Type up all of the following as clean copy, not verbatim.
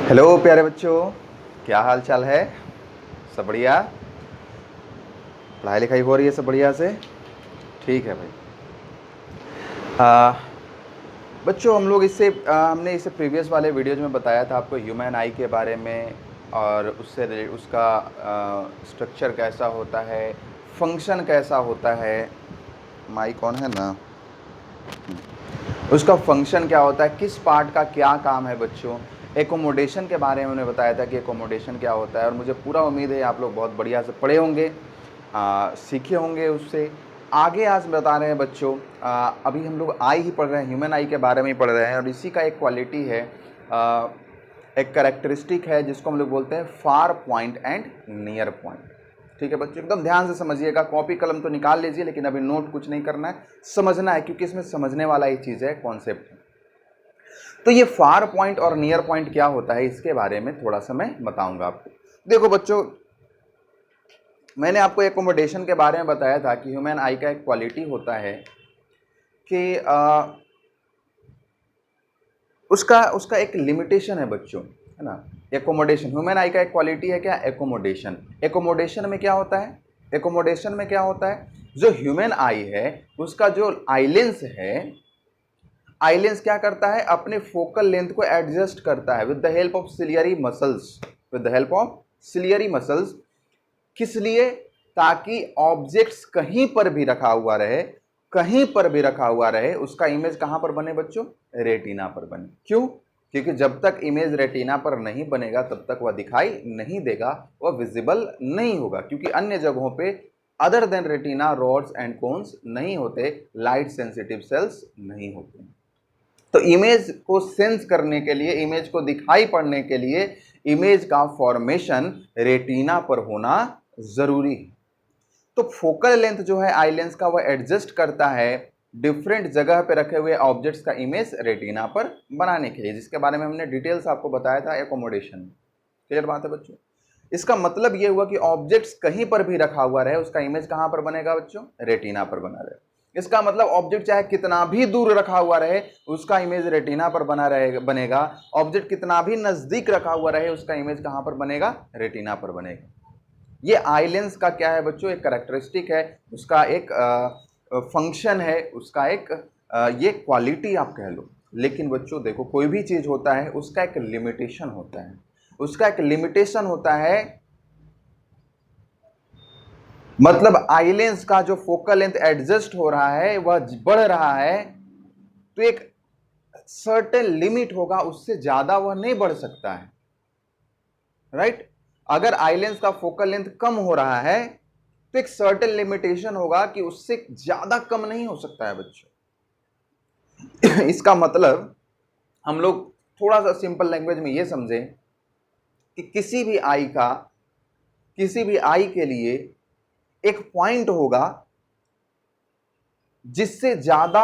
Hello प्यारे बच्चों, क्या हाल चाल है। सब बढ़िया। पढ़ाई लिखाई हो रही है सब बढ़िया से। ठीक है भाई। बच्चों हम लोग हमने इससे प्रीवियस वाले वीडियोज में बताया था आपको ह्यूमन आई के बारे में, और उसका स्ट्रक्चर कैसा होता है, फंक्शन कैसा होता है। माइक ऑन है ना। उसका फंक्शन क्या होता है, किस पार्ट का क्या काम है बच्चों। एकोमोडेशन के बारे में उन्होंने बताया था कि एकोमोडेशन क्या होता है, और मुझे पूरा उम्मीद है आप लोग बहुत बढ़िया से पढ़े होंगे, सीखे होंगे उससे। आगे आज बता रहे हैं बच्चों, अभी हम लोग आई ही पढ़ रहे हैं, ह्यूमन आई के बारे में ही पढ़ रहे हैं, और इसी का एक क्वालिटी है, एक कैरेक्टरिस्टिक है जिसको हम लोग बोलते हैं far point and near point. ठीक है बच्चों, एकदम ध्यान से समझिएगा। कॉपी कलम तो निकाल लीजिए, लेकिन अभी नोट कुछ नहीं करना है, समझना है, क्योंकि इसमें समझने वाला ही चीज़ है, कॉन्सेप्ट है। तो ये फार पॉइंट और नियर पॉइंट क्या होता है, इसके बारे में थोड़ा सा मैं बताऊंगा आपको। देखो बच्चों, मैंने आपको एकोमोडेशन के बारे में बताया था कि ह्यूमन आई का एक क्वालिटी होता है कि उसका उसका एक लिमिटेशन है बच्चों, है ना। एकोमोडेशन, ह्यूमन आई का एक क्वालिटी है क्या, एकोमोडेशन। एकोमोडेशन में क्या होता है, एकोमोडेशन में क्या होता है, जो ह्यूमन आई है उसका जो आईलेंस है, आईलेंस क्या करता है, अपने फोकल लेंथ को एडजस्ट करता है with the help of ciliary muscles, with the help of ciliary muscles. किस लिए, ताकि ऑब्जेक्ट्स कहीं पर भी रखा हुआ रहे, कहीं पर भी रखा हुआ रहे, उसका इमेज कहां पर बने बच्चों, रेटिना पर बने। क्यों, क्योंकि जब तक इमेज रेटिना पर नहीं बनेगा तब तक वह दिखाई नहीं देगा, वह विजिबल नहीं होगा, क्योंकि अन्य जगहों पे other than retina rods and cones नहीं होते, लाइट सेंसिटिव सेल्स नहीं होते। तो इमेज को सेंस करने के लिए, इमेज को दिखाई पड़ने के लिए, इमेज का फॉर्मेशन रेटिना पर होना जरूरी है। तो फोकल लेंथ जो है आई लेंस का, वह एडजस्ट करता है डिफरेंट जगह पे रखे हुए ऑब्जेक्ट्स का इमेज रेटिना पर बनाने के लिए, जिसके बारे में हमने डिटेल्स आपको बताया था एकोमोडेशन। क्लियर बात है बच्चों। इसका मतलब यह हुआ कि ऑब्जेक्ट्स कहीं पर भी रखा हुआ रहे, उसका इमेज कहां पर बनेगा बच्चों, रेटिना पर बना रहे। इसका मतलब ऑब्जेक्ट चाहे कितना भी दूर रखा हुआ रहे, उसका इमेज रेटिना पर बना रहेगा, बनेगा। ऑब्जेक्ट कितना भी नजदीक रखा हुआ रहे, उसका इमेज कहां पर बनेगा, रेटिना पर बनेगा। ये आई लेंस का क्या है बच्चों, एक कैरेक्टरिस्टिक है, उसका एक फंक्शन है, उसका एक ये क्वालिटी आप कह लो। लेकिन बच्चों देखो, कोई भी चीज होता है उसका एक लिमिटेशन होता है, उसका एक लिमिटेशन होता है। मतलब आई लेंस का जो फोकल लेंथ एडजस्ट हो रहा है, वह बढ़ रहा है, तो एक सर्टेन लिमिट होगा, उससे ज्यादा वह नहीं बढ़ सकता है, राइट। अगर आई लेंस का फोकल लेंथ कम हो रहा है तो एक सर्टेन लिमिटेशन होगा कि उससे ज्यादा कम नहीं हो सकता है बच्चों। इसका मतलब हम लोग थोड़ा सा सिंपल लैंग्वेज में यह समझें कि किसी भी आई के लिए एक पॉइंट होगा जिससे ज्यादा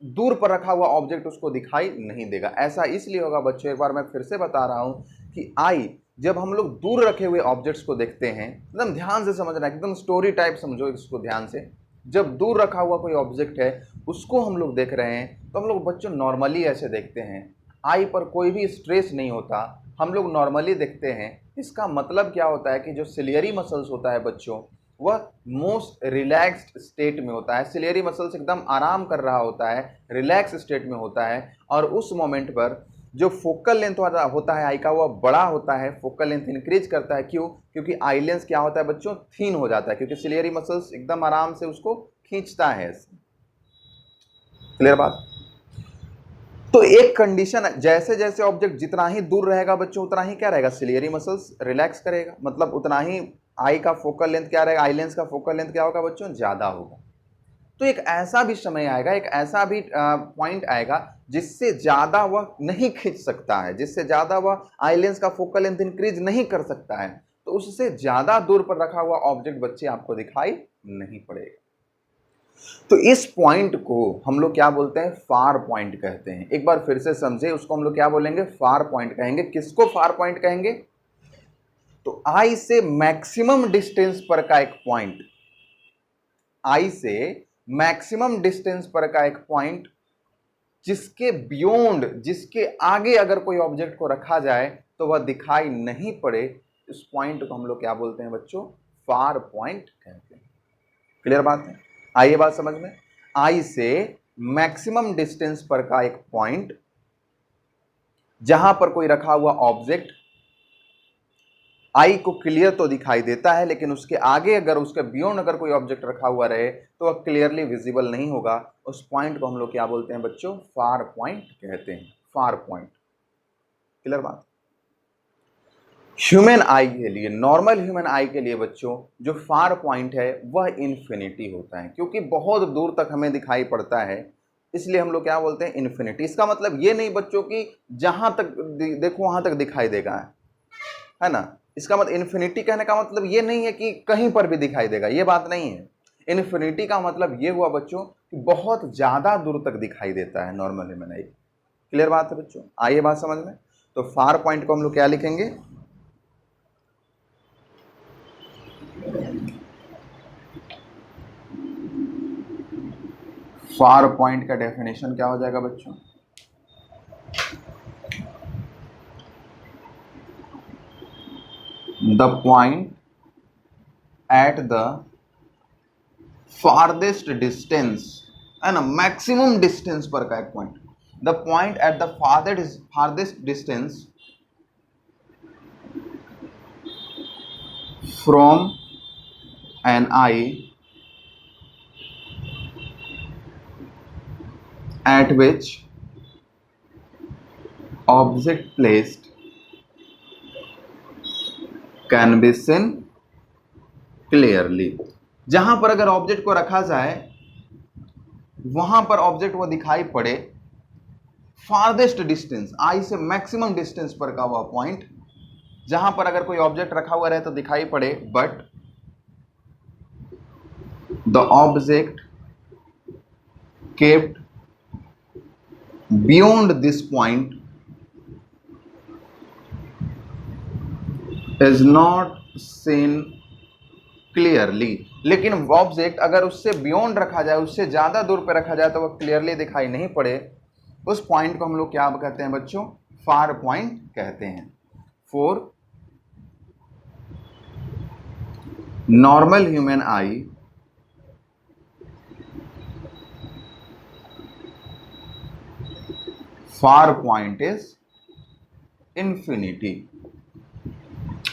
दूर पर रखा हुआ ऑब्जेक्ट उसको दिखाई नहीं देगा। ऐसा इसलिए होगा बच्चों, एक बार मैं फिर से बता रहा हूं कि आई, जब हम लोग दूर रखे हुए ऑब्जेक्ट्स को देखते हैं, एकदम ध्यान से समझना, एकदम स्टोरी टाइप समझो इसको ध्यान से। जब दूर रखा हुआ कोई ऑब्जेक्ट है उसको हम लोग देख रहे हैं, तो हम लोग बच्चों नॉर्मली ऐसे देखते हैं, आई पर कोई भी स्ट्रेस नहीं होता, हम लोग नॉर्मली देखते हैं। इसका मतलब क्या होता है कि जो सिलियरी मसल्स होता है बच्चों, वह मोस्ट रिलैक्स्ड स्टेट में होता है। सिलियरी मसल्स एकदम आराम कर रहा होता है, रिलैक्स स्टेट में होता है, और उस मोमेंट पर जो फोकल लेंथ होता है आई का, वह बड़ा होता है, फोकल लेंथ इंक्रीज करता है। क्यों, क्योंकि आई लेंस क्या होता है बच्चों, थीन हो जाता है, क्योंकि सिलियरी मसल्स एकदम आराम से उसको खींचता है। क्लियर बात। तो एक कंडीशन, जैसे जैसे ऑब्जेक्ट जितना ही दूर रहेगा बच्चों, उतना ही क्या रहेगा, सिलियरी मसल्स रिलैक्स करेगा, मतलब उतना ही आई का फोकल लेंथ क्या रहेगा, आई लेंस का फोकल लेंथ क्या होगा बच्चों, ज्यादा होगा। तो एक ऐसा भी समय आएगा, एक ऐसा भी पॉइंट आएगा जिससे ज्यादा वह नहीं खींच सकता है, जिससे ज्यादा वह आई लेंस का फोकल लेंथ इंक्रीज नहीं कर सकता है, तो उससे ज्यादा दूर पर रखा हुआ ऑब्जेक्ट बच्चे आपको दिखाई नहीं पड़ेगा। तो इस पॉइंट को हम लोग क्या बोलते हैं, फार पॉइंट कहते हैं। एक बार फिर से समझे, उसको हम लोग क्या बोलेंगे, फार पॉइंट कहेंगे। किसको फार पॉइंट कहेंगे, तो आई से मैक्सिमम डिस्टेंस पर का एक पॉइंट, आई से मैक्सिमम डिस्टेंस पर का एक पॉइंट जिसके बियॉन्ड, जिसके आगे अगर कोई ऑब्जेक्ट को रखा जाए तो वह दिखाई नहीं पड़े, इस पॉइंट को हम लोग क्या बोलते हैं बच्चों? फार पॉइंट कहते हैं। क्लियर बात है? आइए बात समझ में। आई से मैक्सिमम डिस्टेंस पर का एक पॉइंट जहां पर कोई रखा हुआ ऑब्जेक्ट आई को क्लियर तो दिखाई देता है, लेकिन उसके आगे अगर, उसके बियॉन्ड अगर कोई ऑब्जेक्ट रखा हुआ रहे तो वह क्लियरली विजिबल नहीं होगा। उस पॉइंट को हम लोग क्या बोलते हैं बच्चों? फार पॉइंट कहते हैं। Far point. क्लियर बात? ह्यूमन आई के लिए, नॉर्मल ह्यूमन आई के लिए बच्चों, जो फार पॉइंट है वह इन्फिनिटी होता है, क्योंकि बहुत दूर तक हमें दिखाई पड़ता है, इसलिए हम लोग क्या बोलते हैं? इन्फिनिटी। इसका मतलब ये नहीं बच्चों कि जहां तक देखो वहां तक दिखाई देगा, है ना? इसका मतलब इन्फिनिटी कहने का मतलब ये नहीं है कि कहीं पर भी दिखाई देगा, ये बात नहीं है। इन्फिनिटी का मतलब ये हुआ बच्चों कि बहुत ज्यादा दूर तक दिखाई देता है नॉर्मल ह्यूमन आई। क्लियर बात है बच्चों? आइए बात समझ में। तो फार पॉइंट को हम लोग क्या लिखेंगे? फार पॉइंट का डेफिनेशन क्या हो जाएगा बच्चों? The point at the farthest distance, है ना, मैक्सिमम डिस्टेंस पर का एक point. The point at the farthest distance from an eye at which object placed can be seen clearly। जहां पर अगर ऑब्जेक्ट को रखा जाए वहां पर ऑब्जेक्ट वो दिखाई पड़े, फारदेस्ट डिस्टेंस, आई से मैक्सिमम डिस्टेंस पर का वह पॉइंट जहां पर अगर कोई ऑब्जेक्ट रखा हुआ रहे तो दिखाई पड़े, but the object kept beyond this point is not seen clearly। लेकिन ऑब्जेक्ट अगर उससे बियॉन्ड रखा जाए, उससे ज्यादा दूर पे रखा जाए तो वह क्लियरली दिखाई नहीं पड़े, उस पॉइंट को हम लोग क्या कहते हैं बच्चों? फार पॉइंट कहते हैं। For normal human I far point is infinity.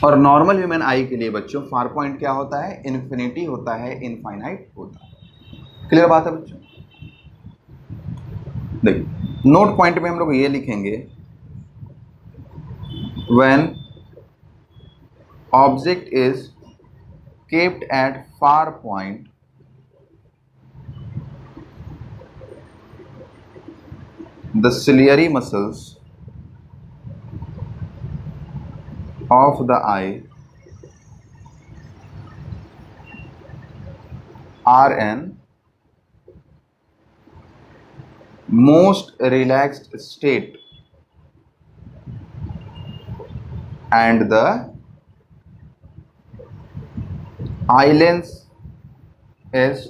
और नॉर्मल ह्यूमन आई के लिए बच्चों फार पॉइंट क्या होता है? इन्फिनिटी होता है, इनफाइनाइट होता है। क्लियर बात है बच्चों? देखिए नोट पॉइंट में हम लोग ये लिखेंगे, when object is kept at far point the ciliary muscles of the eye are in most relaxed state and the eye lens is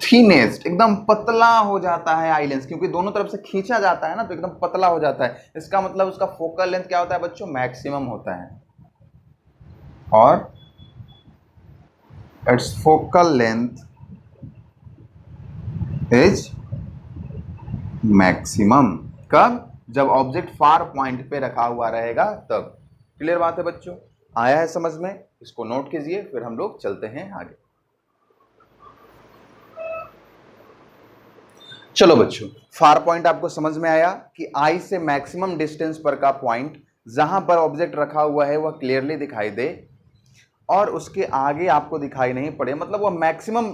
thinnest, एकदम पतला हो जाता है आई लेंस, क्योंकि दोनों तरफ से खींचा जाता है ना, तो एकदम पतला हो जाता है। इसका मतलब उसका फोकल लेंथ क्या होता है बच्चों? मैक्सिमम होता है, और it's focal length is maximum. कब? जब ऑब्जेक्ट फार पॉइंट पे रखा हुआ रहेगा तब। क्लियर बात है बच्चों? आया है समझ में? इसको नोट कीजिए, फिर हम लोग चलते हैं आगे। चलो बच्चों, फार पॉइंट आपको समझ में आया कि आई से मैक्सिमम डिस्टेंस पर का पॉइंट जहां पर ऑब्जेक्ट रखा हुआ है वह क्लियरली दिखाई दे और उसके आगे आपको दिखाई नहीं पड़े, मतलब वह मैक्सिमम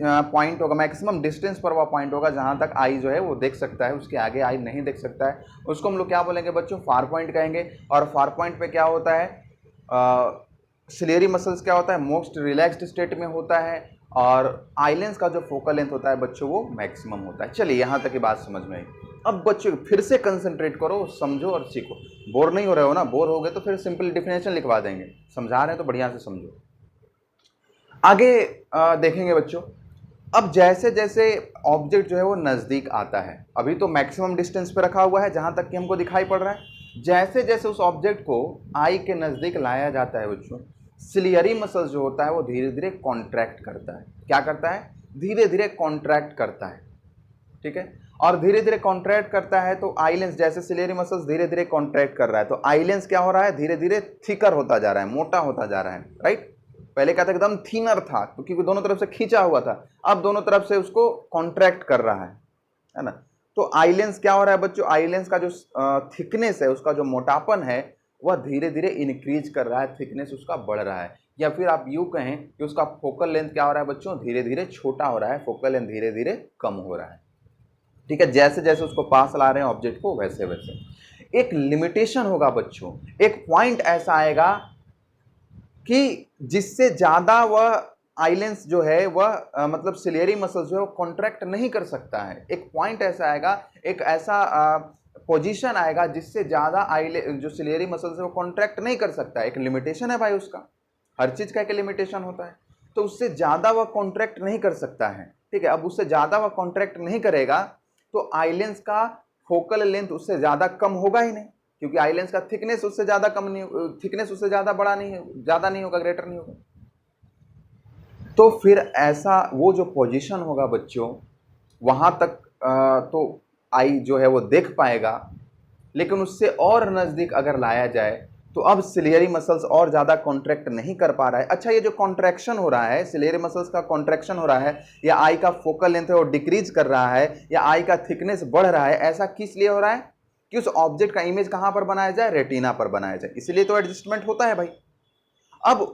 पॉइंट होगा, मैक्सिमम डिस्टेंस पर वह पॉइंट होगा जहां तक आई जो है वो देख सकता है, उसके आगे आई नहीं देख सकता है। उसको हम लोग क्या बोलेंगे बच्चों? फार पॉइंट कहेंगे। और फार पॉइंट पे क्या होता है? सिलेरी मसल्स क्या होता है? मोस्ट रिलैक्स्ड स्टेट में होता है, और आइलेंस का जो फोकल लेंथ होता है बच्चों वो मैक्सिमम होता है। चलिए यहाँ तक की बात समझ में आई। अब बच्चों फिर से कंसंट्रेट करो, समझो और सीखो। बोर नहीं हो रहे हो ना? बोर हो गए तो फिर सिंपल डिफिनेशन लिखवा देंगे, समझा रहे हैं तो बढ़िया से समझो। आगे देखेंगे बच्चों। अब जैसे जैसे ऑब्जेक्ट जो है वो नज़दीक आता है, अभी तो मैक्सिमम डिस्टेंस पे रखा हुआ है जहाँ तक कि हमको दिखाई पड़ रहा है, जैसे जैसे उस ऑब्जेक्ट को आई के नज़दीक लाया जाता है बच्चों, सिलियरी मसल्स जो होता है वो धीरे धीरे कॉन्ट्रैक्ट करता है। क्या करता है? धीरे धीरे कॉन्ट्रैक्ट करता है, ठीक है। और धीरे धीरे कॉन्ट्रैक्ट करता है तो आई लेंस, जैसे सिलियरी मसल्स धीरे धीरे कॉन्ट्रैक्ट कर रहा है तो आई लेंस क्या हो रहा है? धीरे धीरे थिकर होता जा रहा है, मोटा होता जा रहा है, राइट। पहले क्या था? एकदम थीनर था क्योंकि दोनों तरफ से खींचा हुआ था, अब दोनों तरफ से उसको कॉन्ट्रैक्ट कर रहा है ना। तो आई लेंस क्या हो रहा है बच्चों? आई लेंस का जो थिकनेस है, उसका जो मोटापन है, वह धीरे धीरे इंक्रीज कर रहा है, थिकनेस उसका बढ़ रहा है। या फिर आप यूं कहें कि उसका फोकल लेंथ क्या हो रहा है बच्चों? धीरे धीरे छोटा हो रहा है, फोकल लेंथ धीरे धीरे कम हो रहा है, ठीक है। जैसे जैसे उसको पास ला रहे हैं ऑब्जेक्ट को, वैसे वैसे एक लिमिटेशन होगा बच्चों, एक पॉइंट ऐसा आएगा कि जिससे ज़्यादा वह आई लेंस जो है वह मतलब सिलियरी मसल्स जो है वो कॉन्ट्रैक्ट नहीं कर सकता है। एक पॉइंट ऐसा आएगा, एक ऐसा पोजीशन आएगा जिससे ज़्यादा जो सिलियरी मसल्स है वो कॉन्ट्रैक्ट नहीं कर सकता है। एक लिमिटेशन है भाई उसका, हर चीज़ का एक लिमिटेशन होता है। तो उससे ज़्यादा वह कॉन्ट्रैक्ट नहीं कर सकता है, ठीक है। अब उससे ज़्यादा वह कॉन्ट्रैक्ट नहीं करेगा तो आई लेंस का फोकल लेंथ उससे ज़्यादा कम होगा ही नहीं, क्योंकि आई लेंस का थिकनेस उससे ज़्यादा कम नहीं, थिकनेस उससे ज़्यादा बड़ा नहीं है, ज़्यादा नहीं होगा, ग्रेटर नहीं होगा। तो फिर ऐसा वो जो पोजीशन होगा बच्चों, वहाँ तक तो आई जो है वो देख पाएगा, लेकिन उससे और नज़दीक अगर लाया जाए तो अब सिलियरी मसल्स और ज़्यादा कॉन्ट्रैक्ट नहीं कर पा रहा है। अच्छा, ये जो कॉन्ट्रैक्शन हो रहा है, सिलियरी मसल्स का कॉन्ट्रैक्शन हो रहा है, या आई का फोकल लेंथ है वो डिक्रीज कर रहा है, या आई का थिकनेस बढ़ रहा है, ऐसा किस लिए हो रहा है? कि उस ऑब्जेक्ट का इमेज कहाँ पर बनाया जाए? रेटिना पर बनाया जाए, इसलिए तो एडजस्टमेंट होता है भाई। अब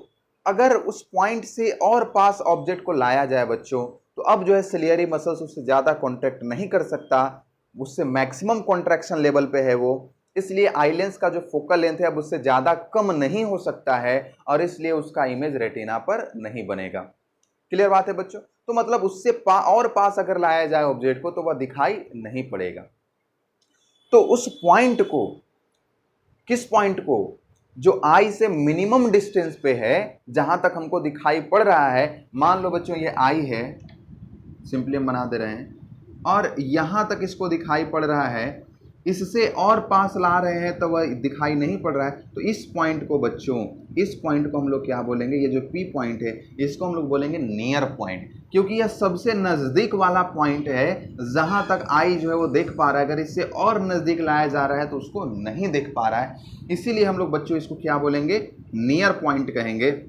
अगर उस पॉइंट से और पास ऑब्जेक्ट को लाया जाए बच्चों, तो अब जो है सिलियरी मसल्स उससे ज़्यादा कॉन्ट्रैक्ट नहीं कर सकता, उससे मैक्सिमम कॉन्ट्रैक्शन लेवल पे है वो, इसलिए आई लेंस का जो फोकल लेंथ है अब उससे ज़्यादा कम नहीं हो सकता है, और इसलिए उसका इमेज रेटिना पर नहीं बनेगा। क्लियर बात है बच्चों? तो मतलब उससे और पास अगर लाया जाए ऑब्जेक्ट को तो वह दिखाई नहीं पड़ेगा। तो उस पॉइंट को, किस पॉइंट को? जो आई से मिनिमम डिस्टेंस पे है, जहां तक हमको दिखाई पड़ रहा है। मान लो बच्चों ये आई है, सिंपली हम बना दे रहे हैं, और यहां तक इसको दिखाई पड़ रहा है, इससे और पास ला रहे हैं तो वह दिखाई नहीं पड़ रहा है। तो इस पॉइंट को बच्चों, इस पॉइंट को हम लोग क्या बोलेंगे? ये जो पी पॉइंट है इसको हम लोग बोलेंगे नियर पॉइंट, क्योंकि यह सबसे नज़दीक वाला पॉइंट है जहां तक आई जो है वो देख पा रहा है। अगर इससे और नज़दीक लाया जा रहा है तो उसको नहीं देख पा रहा है, इसीलिए हम लोग बच्चों इसको क्या बोलेंगे? नियर पॉइंट कहेंगे।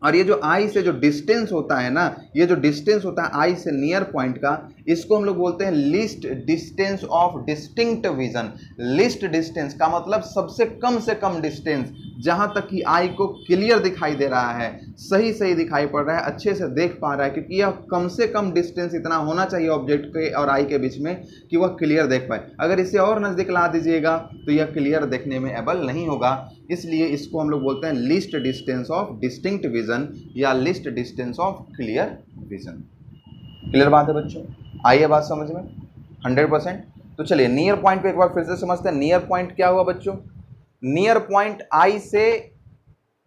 और ये जो आई से जो डिस्टेंस होता है ना, ये जो डिस्टेंस होता है आई से नियर पॉइंट का, इसको हम लोग बोलते हैं least distance of distinct vision. Least distance का मतलब सबसे कम से कम डिस्टेंस, जहां तक कि आई को क्लियर दिखाई दे रहा है, सही सही दिखाई पड़ रहा है, अच्छे से देख पा रहा है, क्योंकि यह कम से कम डिस्टेंस इतना होना चाहिए ऑब्जेक्ट के और आई के बीच में कि वह क्लियर देख पाए। अगर इसे और नज़दीक ला दीजिएगा तो यह क्लियर देखने में एबल नहीं होगा, इसलिए इसको हम लोग बोलते हैं least distance of distinct vision या least distance of clear vision. Clear बात है बच्चों? आइए बात समझ में 100%। तो चलिए नियर पॉइंट को एक बार फिर से समझते हैं। नियर पॉइंट क्या हुआ बच्चों? नियर पॉइंट आई से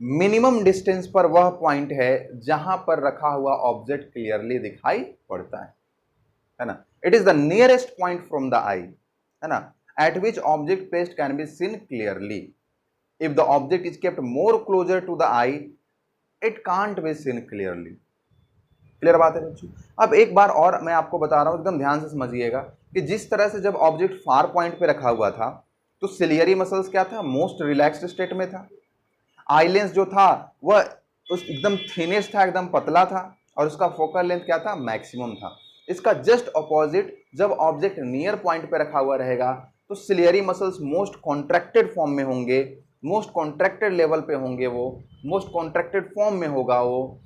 मिनिमम डिस्टेंस पर वह पॉइंट है जहां पर रखा हुआ ऑब्जेक्ट क्लियरली दिखाई पड़ता है ना। It is the nearest point from the eye, है ना, at which object placed can be seen clearly. If the object is kept more closer to the eye, it can't be seen clearly. Clear बात है बच्चों? अब एक बार और मैं आपको बता रहा हूं, एकदम ध्यान से समझिएगा कि जिस तरह से जब ऑब्जेक्ट फार पॉइंट पे रखा हुआ था तो सिलियरी मसल्स क्या था? मोस्ट रिलैक्स्ड स्टेट में था। आई लेंस जो था वह उस एकदम थिनेस्ट था, एकदम पतला था, और उसका फोकल लेंथ क्या था? मैक्सिमम था। इसका जस्ट अपोजिट, जब ऑब्जेक्ट नियर पॉइंट पे रखा हुआ रहेगा तो ciliary muscles most contracted form में होंगे, मोस्ट कॉन्ट्रैक्टेड लेवल पे होंगे, वो मोस्ट कॉन्ट्रैक्टेड फॉर्म में होगा वो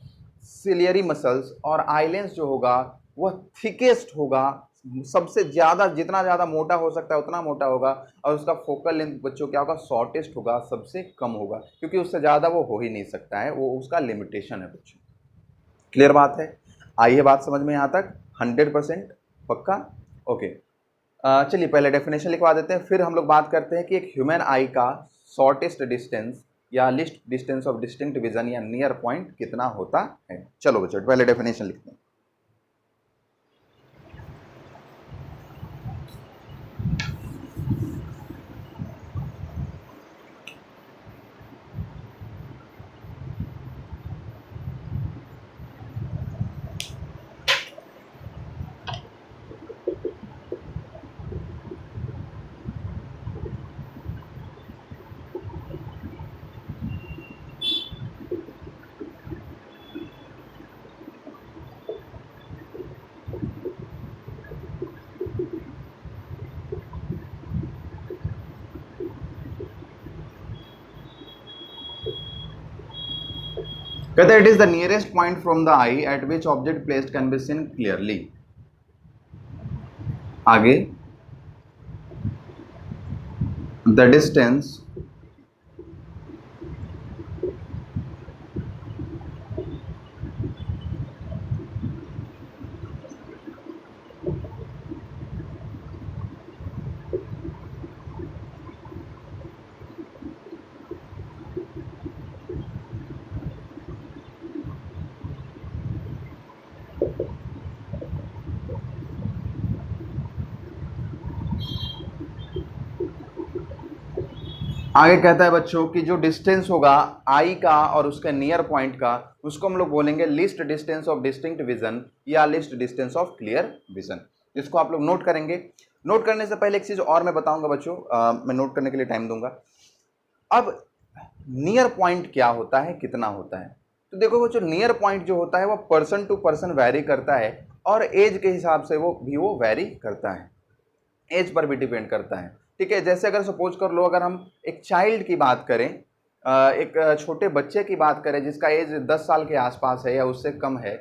सिलियरी मसल्स, और आई लेंस जो होगा वह थिकेस्ट होगा, सबसे ज़्यादा, जितना ज़्यादा मोटा हो सकता है उतना मोटा होगा, और उसका फोकल लेंथ बच्चों क्या होगा? शॉर्टेस्ट होगा, सबसे कम होगा, क्योंकि उससे ज़्यादा वो हो ही नहीं सकता है, वो उसका लिमिटेशन है बच्चों। क्लियर बात है? आइए बात समझ में यहाँ तक 100% पक्का? ओके, चलिए पहले डेफिनेशन लिखवा देते हैं, फिर हम लोग बात करते हैं कि एक ह्यूमन आई का शॉर्टेस्ट डिस्टेंस या list distance of distinct vision या नियर पॉइंट कितना होता है। चलो बच्चों पहले डेफिनेशन लिखते हैं। कहते हैं it is the nearest point from the I eight which object placed can be seen clearly. आगे द डिस्टेंस आगे कहता है बच्चों कि जो डिस्टेंस होगा आई का और उसके नियर पॉइंट का, उसको हम लोग बोलेंगे least distance of distinct vision या least distance of clear vision. इसको आप लोग नोट करेंगे। नोट करने से पहले एक चीज और मैं बताऊंगा बच्चों, मैं नोट करने के लिए टाइम दूंगा। अब नियर पॉइंट क्या होता है, कितना होता है? तो देखो बच्चों, नियर पॉइंट जो होता है वो पर्सन टू पर्सन वैरी करता है और एज के हिसाब से वो वैरी करता है, एज पर भी डिपेंड करता है। ठीक है, जैसे अगर सपोज कर लो, अगर हम एक चाइल्ड की बात करें, एक छोटे बच्चे की बात करें जिसका एज 10 साल के आसपास है या उससे कम है,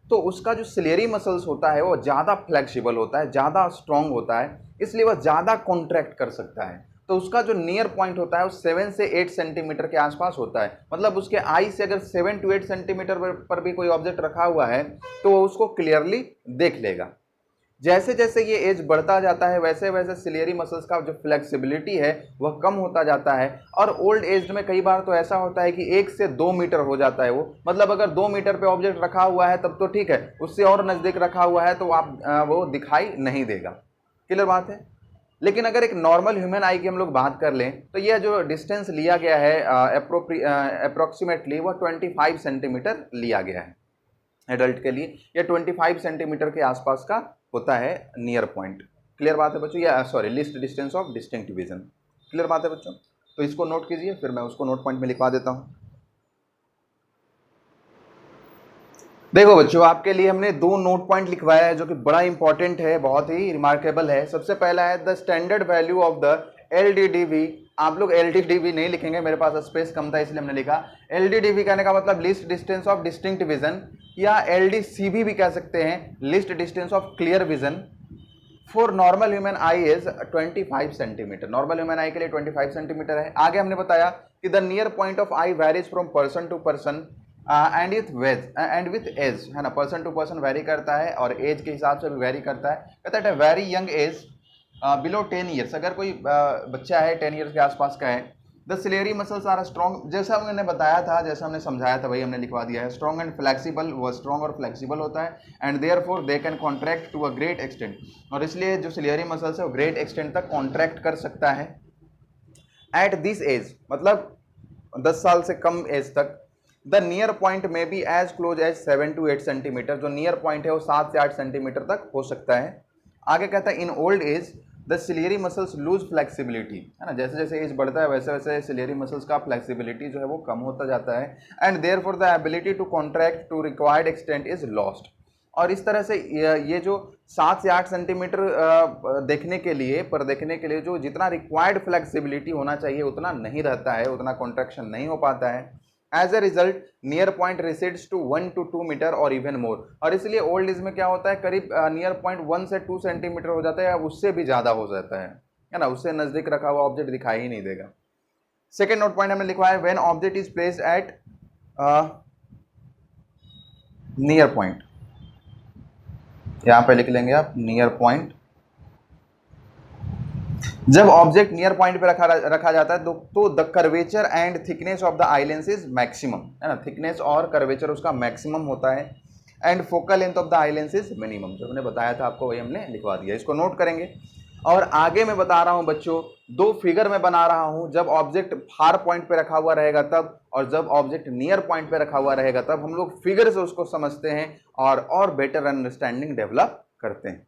तो उसका जो सिलेरी मसल्स होता है वो ज़्यादा फ्लेक्सिबल होता है, ज़्यादा स्ट्रॉन्ग होता है, इसलिए वह ज़्यादा कॉन्ट्रैक्ट कर सकता है। तो उसका जो नियर पॉइंट होता है वो 7 से 8 सेंटीमीटर के आसपास होता है। मतलब उसके आई से अगर 7 to 8 सेंटीमीटर पर भी कोई ऑब्जेक्ट रखा हुआ है तो वो उसको क्लियरली देख लेगा। जैसे जैसे ये एज बढ़ता जाता है वैसे वैसे सिलियरी मसल्स का जो फ्लेक्सिबिलिटी है वह कम होता जाता है, और ओल्ड एज में कई बार तो ऐसा होता है कि 1 से 2 मीटर हो जाता है वो। मतलब अगर 2 मीटर पे ऑब्जेक्ट रखा हुआ है तब तो ठीक है, उससे और नज़दीक रखा हुआ है तो आप वो दिखाई नहीं देगा। क्लियर बात है। लेकिन अगर एक नॉर्मल ह्यूमन आई की हम लोग बात कर लें तो यह जो डिस्टेंस लिया गया है अप्रोक्सीमेटली वह 25 सेंटीमीटर लिया गया है एडल्ट के लिए। यह 25 सेंटीमीटर के आसपास का होता है नियर पॉइंट। क्लियर बात है बच्चों, या sorry least distance of distinct vision. Clear बात है बच्चों, तो इसको नोट कीजिए, फिर मैं उसको नोट पॉइंट में लिखवा देता हूं। देखो बच्चों, आपके लिए हमने 2 नोट पॉइंट लिखवाया है जो कि बड़ा इंपॉर्टेंट है, बहुत ही रिमार्केबल है। सबसे पहला है the standard value of the LDDV। आप लोग LDDV नहीं लिखेंगे, मेरे पास स्पेस कम था इसलिए हमने लिखा LDDV। कहने का मतलब least distance of distinct vision, या LDCV भी कह सकते हैं, least distance of clear vision. For normal human eye is 25 centimetre. Normal human eye के लिए 25 सेंटीमीटर है। आगे हमने बताया कि the near point of eye varies from person to person and with age, है ना, पर्सन टू पर्सन वेरी करता है और एज के हिसाब से भी वेरी करता है। कहता है very young age below 10 years, अगर कोई बच्चा है 10 ईयर्स के आसपास का है, the ciliary muscles are strong. जैसा हमने बताया था, जैसा हमने समझाया था वही हमने लिखवा दिया है। स्ट्रॉन्ग एंड फ्लेक्सिबल, वो स्ट्रॉन्ग और फ्लेक्सिबल होता है, and therefore they can contract to a great extent, और इसलिए जो सिलेरी मसल्स है वो ग्रेट एक्सटेंट तक कॉन्ट्रैक्ट कर सकता है। एट दिस एज, मतलब 10 साल से कम एज तक, द नियर पॉइंट में be as close as 7 to 8 centimetre. जो नियर पॉइंट है वो 7 से 8 सेंटीमीटर तक हो सकता है। आगे कहता है in old age the ciliary muscles lose flexibility, है ना, जैसे जैसे एज बढ़ता है वैसे वैसे सिलियरी मसल्स का फ्लेक्सिबिलिटी जो है वो कम होता जाता है, and therefore the ability to contract to required extent is lost. और इस तरह से ये जो 7 से 8 सेंटीमीटर देखने के लिए जो जितना रिक्वायर्ड फ्लेक्सिबिलिटी होना चाहिए उतना नहीं रहता है, उतना कॉन्ट्रैक्शन नहीं हो पाता है। As a result near point recedes to 1 to 2 metre और इवन मोर, और इसलिए ओल्ड एज में क्या होता है, करीब नियर पॉइंट 1 से 2 सेंटीमीटर हो जाता है या उससे भी ज़्यादा हो जाता है ना, उससे नज़दीक रखा हुआ ऑब्जेक्ट दिखाई ही नहीं देगा। सेकेंड नोट पॉइंट हमने लिखवाया when object is placed at near point, यहाँ पे लिख लेंगे आप नियर पॉइंट। जब ऑब्जेक्ट नियर पॉइंट पे रखा जाता है तो the curvature and thickness of the eye lens is maximum, है ना, थिकनेस और कर्वेचर उसका मैक्सिमम होता है, and focal length of the eye lens is minimum. जो हमने बताया था आपको वही हमने लिखवा दिया, इसको नोट करेंगे। और आगे मैं बता रहा हूं बच्चों, 2 फिगर में बना रहा हूं, जब ऑब्जेक्ट फार पॉइंट पे रखा हुआ रहेगा तब, और जब ऑब्जेक्ट नियर पॉइंट पे रखा हुआ रहेगा तब हम लोग फिगर से उसको समझते हैं और बेटर अंडरस्टैंडिंग डेवलप करते हैं।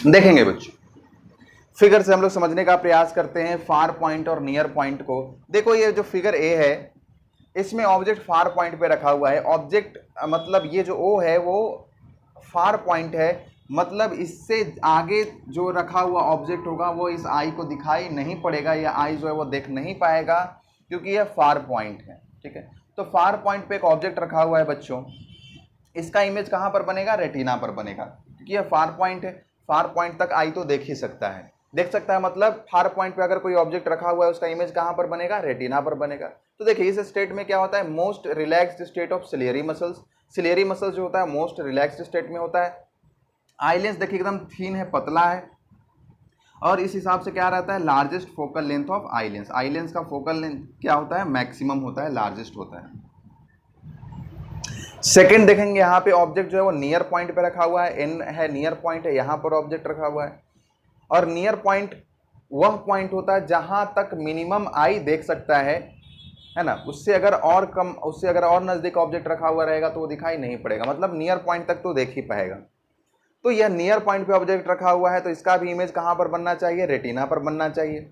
देखेंगे बच्चों, फिगर से हम लोग समझने का प्रयास करते हैं फार पॉइंट और नियर पॉइंट को। देखो ये जो फिगर ए है इसमें ऑब्जेक्ट फार पॉइंट पे रखा हुआ है। ऑब्जेक्ट मतलब ये जो ओ है वो फार पॉइंट है, मतलब इससे आगे जो रखा हुआ ऑब्जेक्ट होगा वो इस आई को दिखाई नहीं पड़ेगा, या आई जो है वो देख नहीं पाएगा, क्योंकि यह फार पॉइंट है। ठीक है, तो फार पॉइंट पे एक ऑब्जेक्ट रखा हुआ है बच्चों, इसका इमेज कहाँ पर बनेगा? रेटिना पर बनेगा, क्योंकि यह फार पॉइंट है। फार पॉइंट तक आई तो देख ही सकता है, देख सकता है, मतलब फार पॉइंट पे अगर कोई ऑब्जेक्ट रखा हुआ है उसका इमेज कहाँ पर बनेगा? रेटिना पर बनेगा। तो देखिए इस स्टेट में क्या होता है? Most relaxed state of ciliary muscles. Ciliary muscles जो होता है मोस्ट रिलैक्स्ड स्टेट में होता है। आईलेंस देखिए एकदम थीन है, पतला है, और इस हिसाब से क्या रहता है? Largest focal length of eye lens. Eye lens का फोकल लेंथ क्या होता है? मैक्सिमम होता है, लार्जेस्ट होता है। सेकंड देखेंगे यहाँ पे ऑब्जेक्ट जो है वो नियर पॉइंट पे रखा हुआ है, एन है नियर पॉइंट है, यहाँ पर ऑब्जेक्ट रखा हुआ है। और नियर पॉइंट वह पॉइंट होता है जहां तक मिनिमम आई देख सकता है ना। उससे अगर और कम, उससे अगर और नजदीक ऑब्जेक्ट रखा हुआ रहेगा तो वो दिखाई नहीं पड़ेगा, मतलब नियर पॉइंट तक तो देख ही पाएगा। तो यह नियर पॉइंट पे ऑब्जेक्ट रखा हुआ है, तो इसका भी इमेज कहां पर बनना चाहिए? रेटिना पर बनना चाहिए।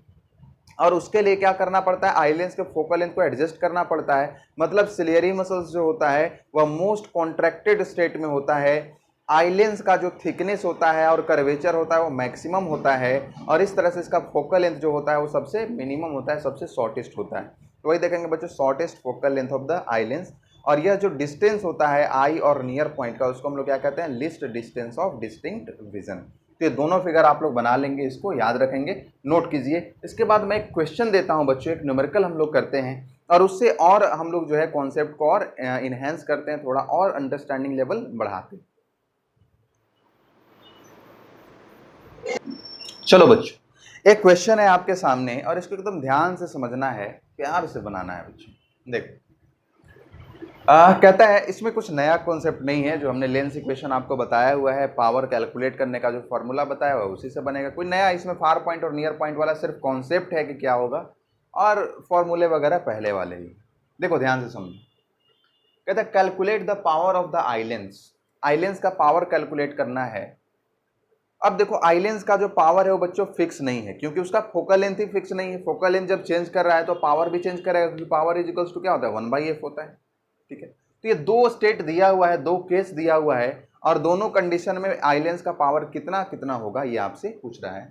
और उसके लिए क्या करना पड़ता है? आईलेंस के फोकल लेंथ को एडजस्ट करना पड़ता है। मतलब सिलियरी मसल्स जो होता है वह मोस्ट कॉन्ट्रैक्टेड स्टेट में होता है। आईलेंस का जो थिकनेस होता है और कर्वेचर होता है वो मैक्सिमम होता है, और इस तरह से इसका फोकल लेंथ जो होता है वो सबसे मिनिमम होता है, सबसे शॉर्टेस्ट होता है। तो वही देखेंगे बच्चों, shortest focal length of the eye lens. और यह जो डिस्टेंस होता है आई और नियर पॉइंट का, उसको हम लोग क्या कहते हैं? Least distance of distinct vision. तो ये दोनों फिगर आप लोग बना लेंगे, इसको याद रखेंगे, नोट कीजिए। इसके बाद मैं एक क्वेश्चन देता हूं बच्चों, एक न्यूमेरिकल हम लोग करते हैं, और उससे और हम लोग जो है कॉन्सेप्ट को और इनहेंस करते हैं, थोड़ा और अंडरस्टैंडिंग लेवल बढ़ाते हैं। चलो बच्चों, एक क्वेश्चन है आपके सामने, और इसको एकदम ध्यान से समझना है, प्यार से बनाना है बच्चों। देखो कहता है, इसमें कुछ नया कॉन्सेप्ट नहीं है, जो हमने लेंस इक्वेशन आपको बताया हुआ है, पावर कैलकुलेट करने का जो फॉर्मूला बताया हुआ है उसी से बनेगा। कोई नया इसमें फार पॉइंट और नियर पॉइंट वाला सिर्फ कॉन्सेप्ट है कि क्या होगा, और फॉर्मूले वगैरह पहले वाले ही। देखो ध्यान से समझो, कहता है calculate the power of the eye lens. Eye lens का पावर कैलकुलेट करना है। अब देखो आईलेंस का जो पावर है वो बच्चों फिक्स नहीं है, क्योंकि उसका फोकल लेंथ ही फिक्स नहीं है। फोकल लेंथ जब चेंज कर रहा है तो पावर भी चेंज करेगा, क्योंकि पावर इज इक्वल्स टू क्या होता है? 1/f होता है। ठीक है, तो ये दो स्टेट दिया हुआ है, दो केस दिया हुआ है, और दोनों कंडीशन में आईलेंस का पावर कितना कितना होगा ये आपसे पूछ रहा है।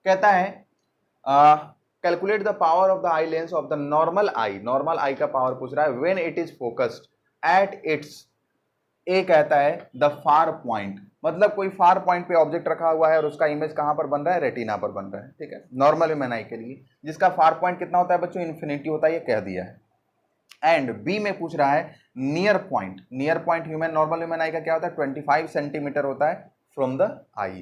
कहता है calculate the power of the eye lens of the normal eye. Normal eye का पावर पूछ रहा है when it is focused at its, A कहता है द फार पॉइंट, मतलब कोई फार पॉइंट पे ऑब्जेक्ट रखा हुआ है और उसका इमेज कहां पर बन रहा है? रेटिना पर बन रहा है। ठीक है, नॉर्मल ह्यूमन आई के लिए, जिसका फार पॉइंट कितना होता है बच्चों? इन्फिनिटी होता है, ये कह दिया है। एंड बी में पूछ रहा है near point. Near point human normal human आई का क्या होता है? 25 सेंटीमीटर होता है फ्रॉम द आई।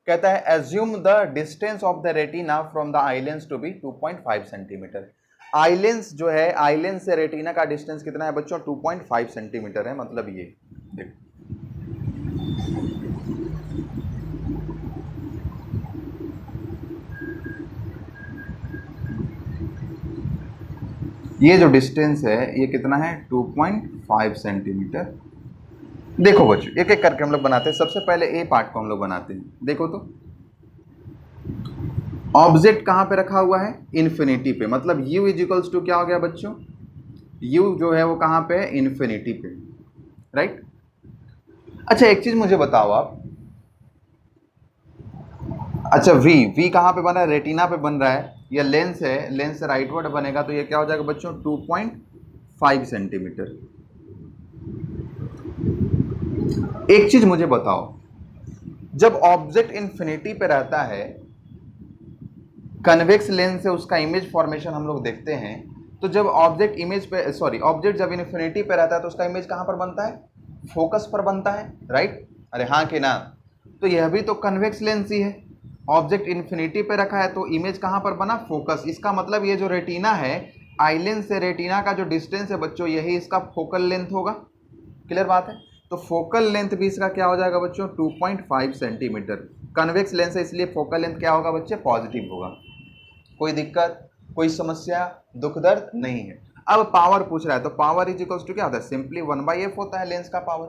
कहता है assume the distance of the retina from the eye lens to be 2.5 centimetre. Eye lens जो है, आईलेंस से रेटिना का डिस्टेंस कितना है बच्चों? 2.5 सेंटीमीटर है। मतलब ये देखो, ये जो डिस्टेंस है ये कितना है? 2.5 सेंटीमीटर। देखो बच्चों एक एक करके हम लोग बनाते हैं। सबसे पहले ए पार्ट को हम लोग बनाते हैं। देखो तो ऑब्जेक्ट कहां पे रखा हुआ है? इन्फिनिटी पे, मतलब u इज इक्वल्स टू क्या हो गया बच्चों? u जो है वो कहां पे है? इन्फिनिटी पे, राइट। अच्छा एक चीज मुझे बताओ आप, अच्छा v कहां पे बन रहा है? रेटिना पे बन रहा है। ये लेंस है, लेंस से राइटवर्ड बनेगा, तो ये क्या हो जाएगा बच्चों? 2.5 सेंटीमीटर। एक चीज मुझे बताओ, जब ऑब्जेक्ट इन्फिनिटी पे रहता है, कन्वेक्स लेंस से उसका इमेज फॉर्मेशन हम लोग देखते हैं, तो जब ऑब्जेक्ट इमेज पे, सॉरी, ऑब्जेक्ट जब इन्फिनिटी पे रहता है तो उसका इमेज कहां पर बनता है? फोकस पर बनता है, राइट। अरे हाँ कि ना? तो यह भी तो कन्वेक्स लेंस ही है। ऑब्जेक्ट इन्फिनिटी पे रखा है तो इमेज कहां पर बना? फोकस। इसका मतलब ये जो रेटिना है, आईलेंस से रेटिना का जो डिस्टेंस है बच्चों, यही इसका फोकल लेंथ होगा। क्लियर बात है? तो फोकल लेंथ भी इसका क्या हो जाएगा बच्चों? 2.5 सेंटीमीटर। कन्वेक्स लेंस है इसलिए फोकल लेंथ क्या होगा बच्चे? पॉजिटिव होगा। कोई दिक्कत, कोई समस्या, दुख दर्द नहीं है। अब पावर पूछ रहा है, तो पावर इज इक्वल्स टू क्या होता है? सिंपली 1/f होता है लेंस का पावर।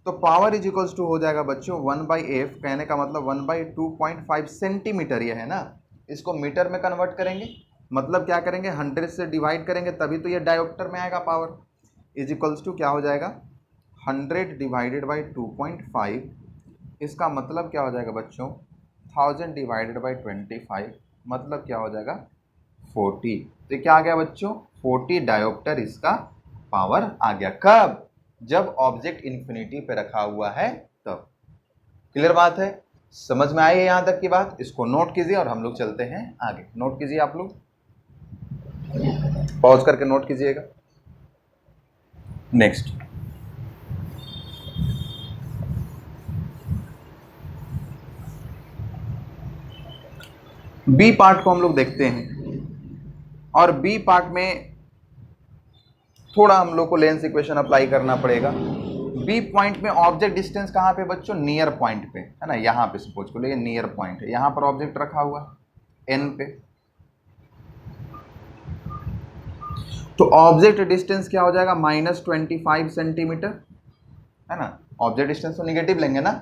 तो पावर इज इक्वल्स टू हो जाएगा बच्चों 1/f, कहने का मतलब 1/2.5 सेंटीमीटर। ये है ना, इसको मीटर में कन्वर्ट करेंगे, मतलब क्या करेंगे? 100 से डिवाइड करेंगे, तभी तो ये डायोप्टर में आएगा। पावर इज इक्वल्स टू क्या हो जाएगा? 100 डिवाइडेड बाई 2.5 इसका मतलब क्या हो जाएगा बच्चों, 1000 डिवाइडेड बाई 25 मतलब क्या हो जाएगा 40। तो क्या आ गया बच्चों, 40 डायोप्टर इसका पावर आ गया। कब, जब ऑब्जेक्ट इन्फिनिटी पे रखा हुआ है तब। क्लियर बात है, समझ में आई है यहां तक की बात? इसको नोट कीजिए और हम लोग चलते हैं आगे। नोट कीजिए, आप लोग पॉज करके नोट कीजिएगा। नेक्स्ट, बी पार्ट को हम लोग देखते हैं, और बी पार्ट में थोड़ा हम लोग को लेंस इक्वेशन अप्लाई करना पड़ेगा। बी पॉइंट में ऑब्जेक्ट डिस्टेंस कहाँ पे बच्चों, नियर पॉइंट पे है ना, यहाँ पे सपोज को, लेकिन नियर पॉइंट है, यहाँ पर ऑब्जेक्ट रखा हुआ एन पे, तो ऑब्जेक्ट डिस्टेंस क्या हो जाएगा, -25 सेंटीमीटर है ना। ऑब्जेक्ट डिस्टेंस तो निगेटिव लेंगे ना,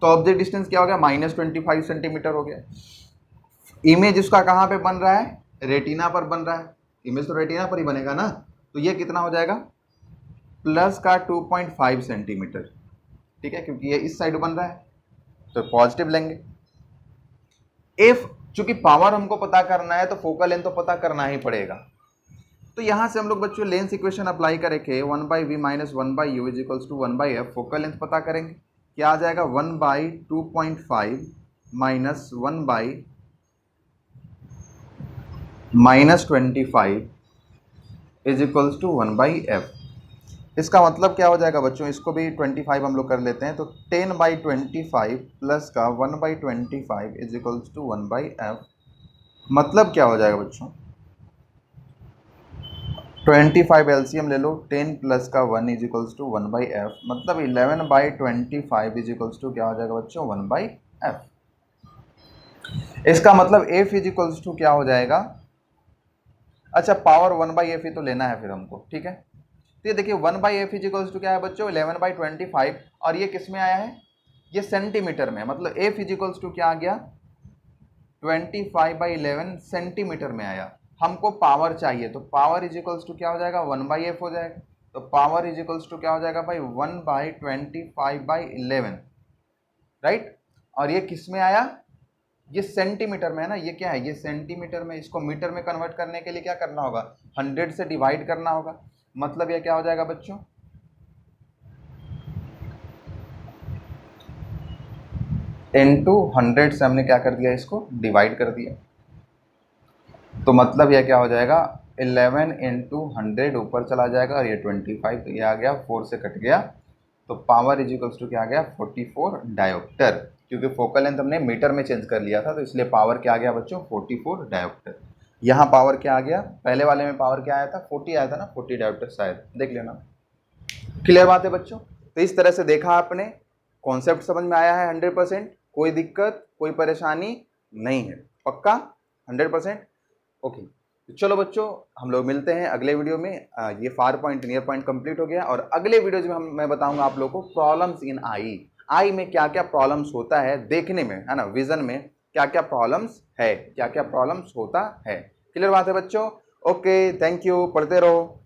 तो ऑब्जेक्ट डिस्टेंस क्या हो गया, -25 सेंटीमीटर हो गया। इमेज उसका कहाँ पे बन रहा है, रेटिना पर बन रहा है, इमेज तो रेटिना पर ही बनेगा ना, तो ये कितना हो जाएगा, प्लस का 2.5 सेंटीमीटर, ठीक है, क्योंकि ये इस साइड बन रहा है तो पॉजिटिव लेंगे। इफ चूंकि पावर हमको पता करना है तो फोकल लेंथ तो पता करना ही पड़ेगा, तो यहां से हम लोग बच्चों लेंस इक्वेशन अप्लाई करके 1/v minus 1/u is equals to 1/f, focal length पता करेंगे, क्या आ जाएगा 1/2.5 minus 1/-25 is equals to 1/f। इसका मतलब क्या हो जाएगा बच्चों, इसको भी 25 हम लोग कर लेते हैं, तो 10/25 प्लस का 1/25 इज इक्वल्स टू 1/f। मतलब क्या हो जाएगा बच्चों, 25 एलसीएम ले लो, 10 प्लस का 1 इज इक्वल्स टू 1/f, मतलब 11/25 इज इक्वल्स टू क्या हो जाएगा बच्चों, 1/f। इसका मतलब f इज इक्वल्स टू क्या हो जाएगा, अच्छा पावर 1/f ही तो लेना है फिर हमको, ठीक है। तो ये देखिए 1/f इज इक्वल्स टू क्या है बच्चों, 11/25, और ये किस में आया है, ये सेंटीमीटर में, मतलब f इज इक्वल्स टू क्या आ गया, 25/11 सेंटीमीटर में आया। हमको पावर चाहिए, तो पावर इज इक्वल्स टू क्या हो जाएगा, 1/f हो जाएगा, तो पावर इज इक्वल्स टू क्या हो जाएगा भाई, 1/25/11, राइट। और ये किस में आया, ये सेंटीमीटर में है ना, ये क्या है, ये सेंटीमीटर में, इसको मीटर में कन्वर्ट करने के लिए क्या करना होगा, 100 से डिवाइड करना होगा, मतलब ये क्या हो जाएगा बच्चों, इनटू 100 से हमने क्या कर दिया, इसको डिवाइड कर दिया, तो मतलब यह क्या हो जाएगा, 11 इंटू 100 ऊपर चला जाएगा, और ये 25, तो ये आ गया 4 से कट गया, तो पावर इज इक्वल्स टू क्या आ गया, 44 डायोप्टर, क्योंकि फोकल लेंथ हमने मीटर में चेंज कर लिया था, तो इसलिए पावर क्या आ गया बच्चों, 44 डायोप्टर। यहाँ पावर क्या आ गया, पहले वाले में पावर क्या आया था, 40 आया था ना, 40 डायोप्टर शायद, देख लेना। क्लियर बात है बच्चों, तो इस तरह से देखा आपने, कॉन्सेप्ट समझ में आया है 100%, कोई दिक्कत कोई परेशानी नहीं है, पक्का 100%। ओके, तो चलो बच्चों हम लोग मिलते हैं अगले वीडियो में। ये far point near point complete हो गया, और अगले वीडियो में मैं बताऊंगा आप लोगों को प्रॉब्लम्स इन आई में क्या क्या प्रॉब्लम्स होता है, देखने में है ना, विजन में क्या क्या प्रॉब्लम्स है, क्या क्या प्रॉब्लम्स होता है। क्लियर बात है बच्चों, ओके थैंक यू, पढ़ते रहो।